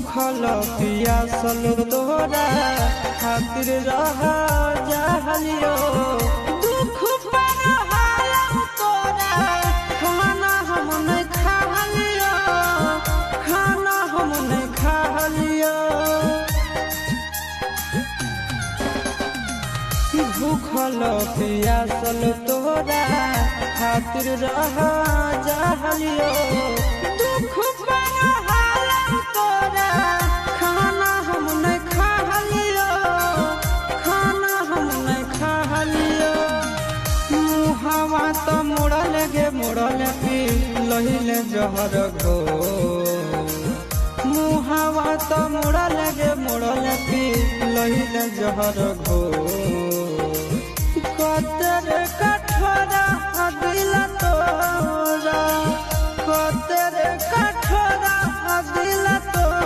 भूखल पियासल तोरा खातिर रह जहलियो दुख पर हाल तोरा खाना हम नहीं खालियो खाना हम नहीं खालियो भूखल पियासल तोरा खातिर रह जहलियो दुख पर हाल तोरा खाना हम नहीं खालियो खाना हम नहीं खालियो मुहावा तो मुड़ल गे मुड़ल पी लहिले जहर घो मुहावा तो मुड़ल गे मुड़ल पी लहिले जहर घो कतर कठोरा दिल तोरा कतर कठोरा दिल